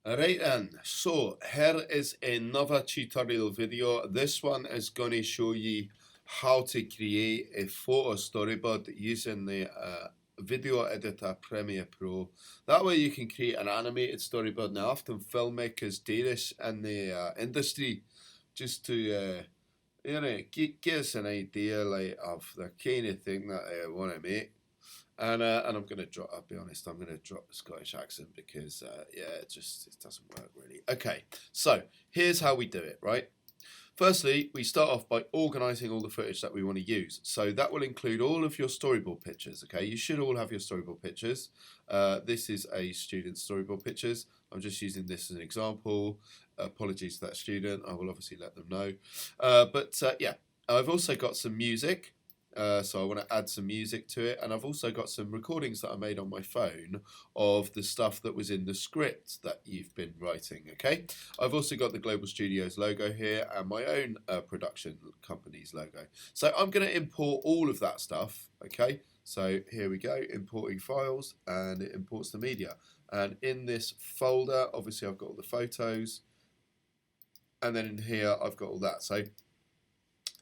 Right then, so here is another tutorial video. This one is going to show you how to create a photo storyboard using the video editor Premiere Pro. That way you can create an animated storyboard. Now often filmmakers do this in the industry just to give us an idea like of the kind of thing that I want to make. And I'm gonna drop. I'll be honest. I'm gonna drop the Scottish accent because yeah, it doesn't work really. Okay, so here's how we do it. Right. Firstly, we start off by organising all the footage that we want to use. So that will include all of your storyboard pictures. Okay, you should all have your storyboard pictures. This is a student storyboard pictures. I'm just using this as an example. Apologies to that student. I will obviously let them know. But yeah, I've also got some music. So I want to add some music to it, and I've also got some recordings that I made on my phone of the stuff that was in the script that you've been writing. Okay, I've also got the Global Studios logo here and my own production company's logo. So I'm going to import all of that stuff. Okay, so here we go, importing files, and it imports the media. And in this folder, obviously I've got all the photos, and then in here I've got all that. So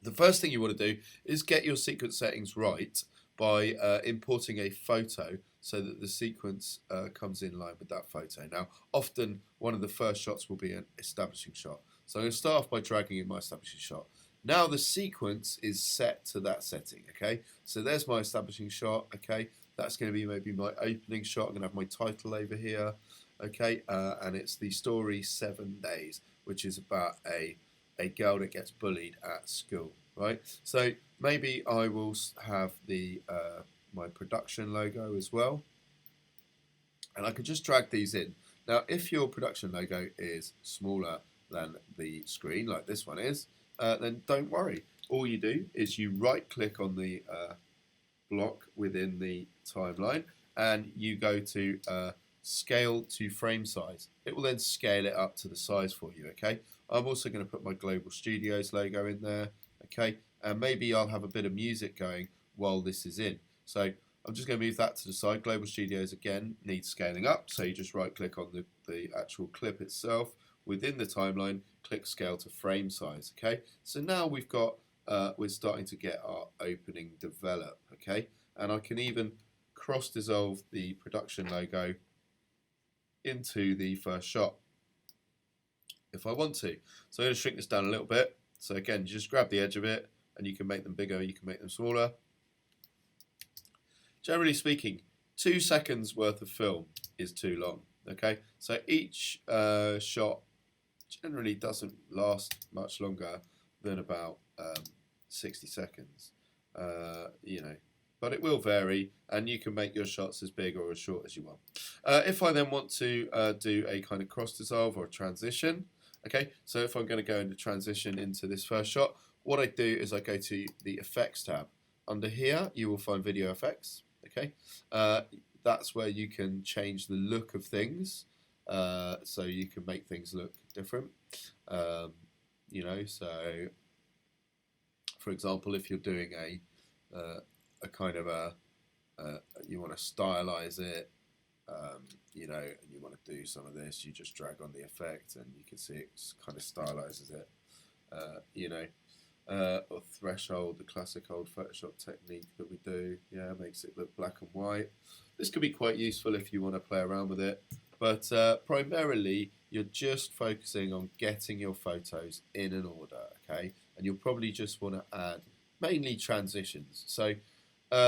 the first thing you want to do is get your sequence settings right by importing a photo so that the sequence comes in line with that photo. Now, often one of the first shots will be an establishing shot. So I'm going to start off by dragging in my establishing shot. Now the sequence is set to that setting, okay? So there's my establishing shot, okay? That's going to be maybe my opening shot. I'm going to have my title over here, okay? And it's the story 7 Days, which is about a girl that gets bullied at school, right? So maybe I will have the my production logo as well, and I could just drag these in. Now, if your production logo is smaller than the screen, like this one is, then don't worry. All you do is you right-click on the block within the timeline, and you go to scale to frame size. It will then scale it up to the size for you, okay? I'm also going to put my Global Studios logo in there, okay? And maybe I'll have a bit of music going while this is in. So I'm just going to move that to the side. Global Studios, again, needs scaling up. So you just right-click on the actual clip itself. Within the timeline, click Scale to Frame Size, okay? So now we've got, we're starting to get our opening develop, okay? And I can even cross-dissolve the production logo into the first shot if I want to. So I'm going to shrink this down a little bit. So again, you just grab the edge of it and you can make them bigger, you can make them smaller. Generally speaking, 2 seconds worth of film is too long. Okay, so each shot generally doesn't last much longer than about 60 seconds. You know, but it will vary, and you can make your shots as big or as short as you want. If I then want to do a kind of cross dissolve or a transition, okay, so if I'm going to go into transition into this first shot, what I do is I go to the effects tab. Under here, you will find video effects, okay? That's where you can change the look of things, so you can make things look different. You know, so for example, if you're doing a kind of you want to stylize it, you know, and you want to do some of this, you just drag on the effect and you can see it kind of stylizes it, you know. Or threshold, the classic old Photoshop technique that we do, yeah, makes it look black and white. This could be quite useful if you want to play around with it, but primarily you're just focusing on getting your photos in an order, okay? And you'll probably just want to add mainly transitions. So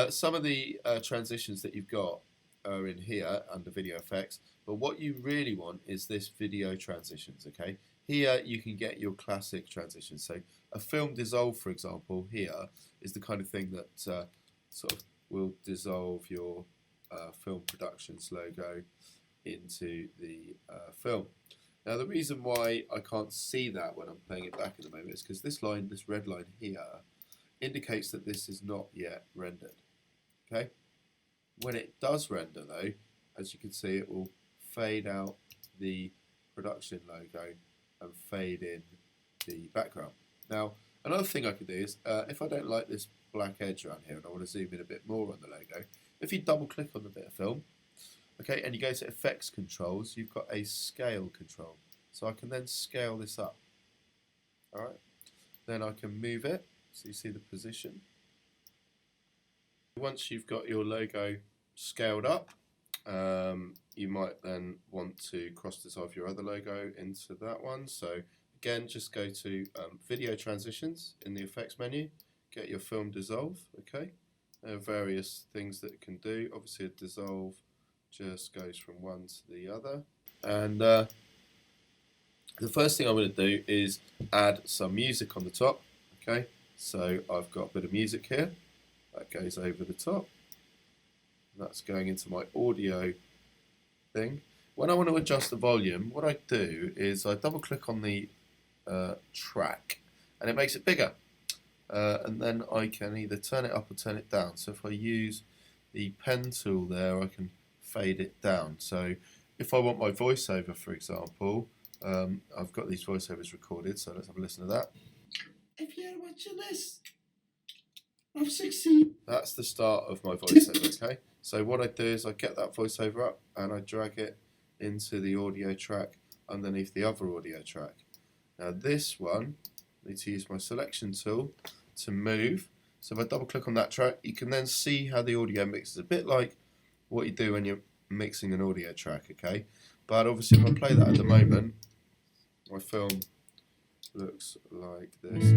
some of the transitions that you've got are in here under video effects, but what you really want is this video transitions, okay? Here you can get your classic transitions. So a film dissolve, for example, here is the kind of thing that sort of will dissolve your film productions logo into the film. Now the reason why I can't see that when I'm playing it back in the moment is because this line, this red line here, indicates that this is not yet rendered. Okay? When it does render though, as you can see, it will fade out the production logo and fade in the background. Now, another thing I could do is, if I don't like this black edge around here and I want to zoom in a bit more on the logo, if you double click on the bit of film, Okay, and you go to effects controls, you've got a scale control. So I can then scale this up. Alright, then I can move it, so you see the position. Once you've got your logo scaled up, you might then want to cross dissolve your other logo into that one. So again, just go to video transitions in the effects menu, get your film dissolve. Okay, there are various things that it can do. Obviously a dissolve just goes from one to the other, and the first thing I'm going to do is add some music on the top. Okay, so I've got a bit of music here that goes over the top. That's going into my audio thing. When I want to adjust the volume, what I do is I double click on the track and it makes it bigger, and then I can either turn it up or turn it down. So if I use the pen tool there, I can fade it down. So if I want my voiceover, for example, I've got these voiceovers recorded, so let's have a listen to that. If you're watching this, I've succeeded. That's the start of my voiceover, okay? So what I do is I get that voiceover up and I drag it into the audio track underneath the other audio track. Now this one, I need to use my selection tool to move. So if I double click on that track, you can then see how the audio mixes. A bit like what you do when you're mixing an audio track, okay? But obviously if I play that at the moment, my film looks like this.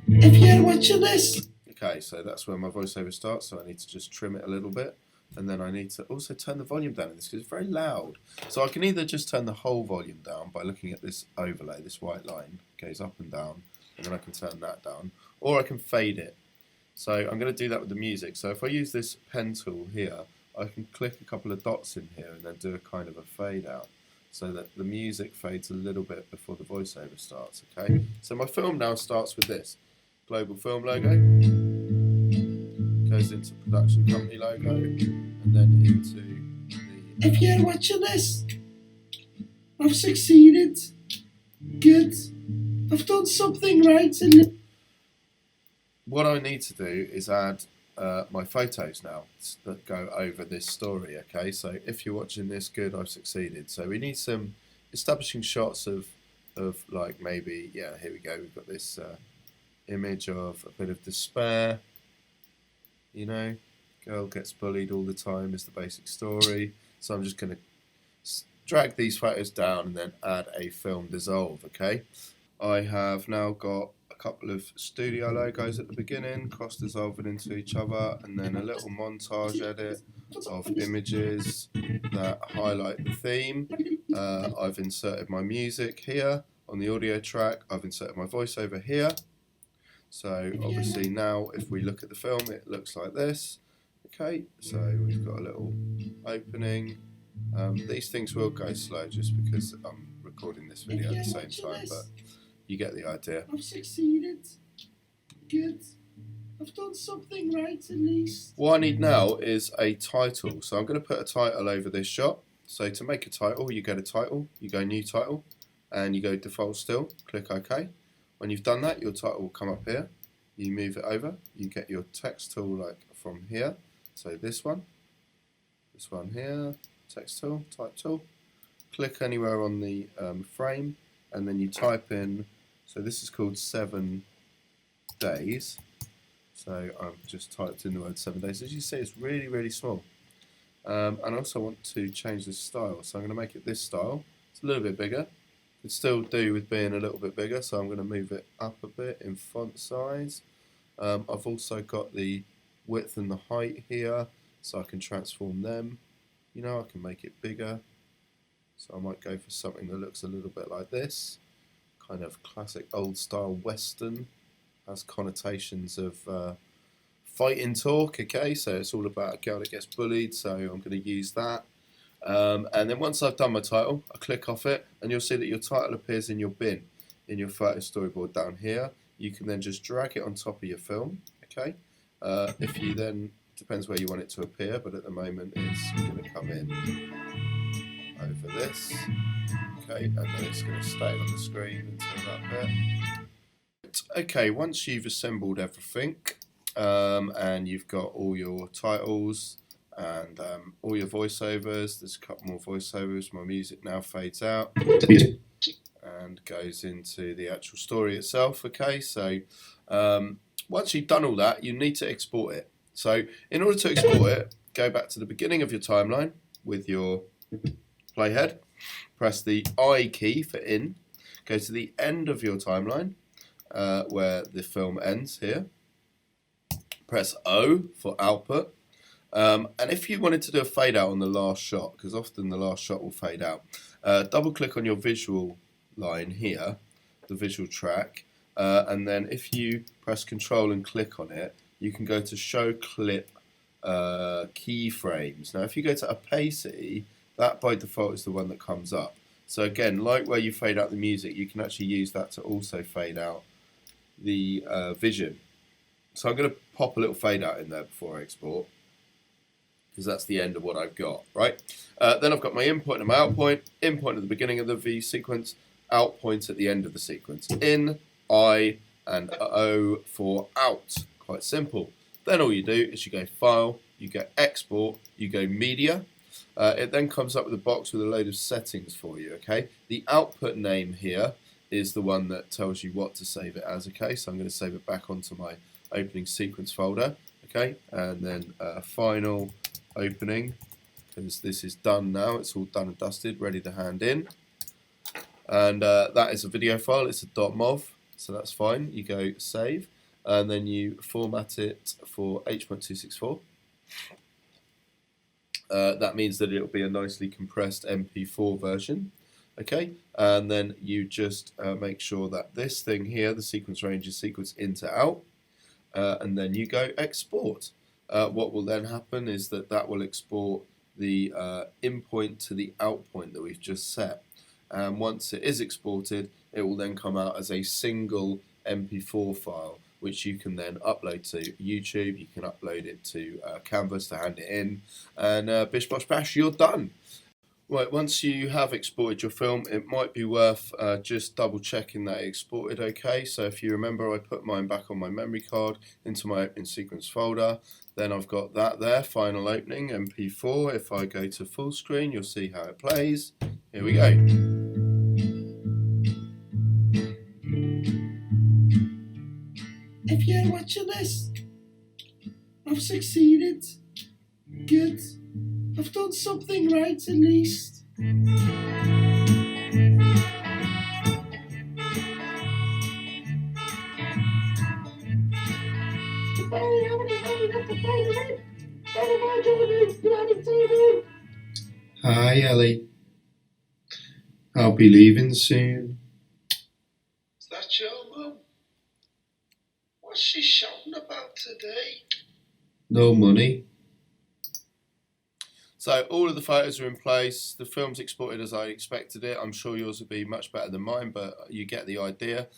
If you're watching this. Okay, so that's where my voiceover starts, so I need to just trim it a little bit. And then I need to also turn the volume down in this because it's very loud. So I can either just turn the whole volume down by looking at this overlay, this white line goes up and down, and then I can turn that down, or I can fade it. So I'm going to do that with the music. So if I use this pen tool here, I can click a couple of dots in here and then do a kind of a fade out so that the music fades a little bit before the voiceover starts, okay? So my film now starts with this global film logo, goes into production company logo, and then into the... If you're watching this, I've succeeded. Good. I've done something right. What I need to do is add my photos now that go over this story, okay? So if you're watching this, good, I've succeeded. So we need some establishing shots of like maybe, yeah, here we go, we've got this image of a bit of despair, you know, girl gets bullied all the time is the basic story. So I'm just going to drag these photos down and then add a film dissolve, okay? I have now got a couple of studio logos at the beginning, cross dissolving into each other, and then a little montage edit of images that highlight the theme. I've inserted my music here on the audio track. I've inserted my voiceover here. So obviously now if we look at the film, it looks like this. Okay, so we've got a little opening. These things will go slow just because I'm recording this video at the same time, but you get the idea. I've succeeded. Good. I've done something right at least. What I need now is a title. So I'm going to put a title over this shot. So to make a title, you go to title, you go new title, and you go default still, click OK. When you've done that, your title will come up here. You move it over, you get your text tool like from here. So this one here, text tool, type tool. Click anywhere on the frame, and then you type in, so this is called 7 days. So I've just typed in the word 7 days. As you see, it's really, really small. And I also want to change the style. So I'm going to make it this style. It's a little bit bigger. Could still do with being a little bit bigger, so I'm going to move it up a bit in font size. I've also got the width and the height here, so I can transform them. You know, I can make it bigger. So I might go for something that looks a little bit like this. Kind of classic old style Western. Has connotations of fighting talk, okay? So it's all about a girl that gets bullied, so I'm going to use that. And then once I've done my title, I click off it, and you'll see that your title appears in your bin, in your photo storyboard down here. You can then just drag it on top of your film, okay? If you then, depends where you want it to appear, but at the moment it's going to come in over this, okay? And then it's going to stay on the screen until that bit. Okay, once you've assembled everything and you've got all your titles and all your voiceovers, there's a couple more voiceovers. My music now fades out and goes into the actual story itself. Okay, so once you've done all that, you need to export it. So in order to export it, go back to the beginning of your timeline with your playhead, press the I key for in, go to the end of your timeline where the film ends here, press O for output, and if you wanted to do a fade out on the last shot, because often the last shot will fade out, double click on your visual line here, the visual track, and then if you press Control and click on it, you can go to show clip keyframes. Now if you go to opacity, that by default is the one that comes up. So again, like where you fade out the music, you can actually use that to also fade out the vision. So I'm going to pop a little fade out in there before I export, because that's the end of what I've got, right? Then I've got my in point and my out point. In point at the beginning of the V sequence, out point at the end of the sequence. In, I, and O for out. Quite simple. Then all you do is you go File, you go Export, you go Media. It then comes up with a box with a load of settings for you, okay? The output name here is the one that tells you what to save it as, okay? So I'm going to save it back onto my opening sequence folder, okay? And then final opening, because this is done now. It's all done and dusted, ready to hand in. And that is a video file. It's a .mov, so that's fine. You go Save, and then you format it for H.264. That means that it'll be a nicely compressed MP4 version, okay? And then you just make sure that this thing here, the sequence range, is sequence in to out, and then you go export. What will then happen is that will export the in point to the out point that we've just set. And once it is exported, it will then come out as a single MP4 file, which you can then upload to YouTube. You can upload it to Canvas to hand it in, and bish bosh bash, you're done. Right, once you have exported your film, it might be worth just double checking that it exported okay. So if you remember, I put mine back on my memory card into my opening sequence folder. Then I've got that there, final opening, MP4. If I go to full screen, you'll see how it plays. Here we go. If you're watching this, I've succeeded. Good. I've done something right at least. Hi Ellie. I'll be leaving soon. Is that your mum? What's she shouting about today? No money. So all of the photos are in place. The film's exported as I expected it. I'm sure yours will be much better than mine, but you get the idea.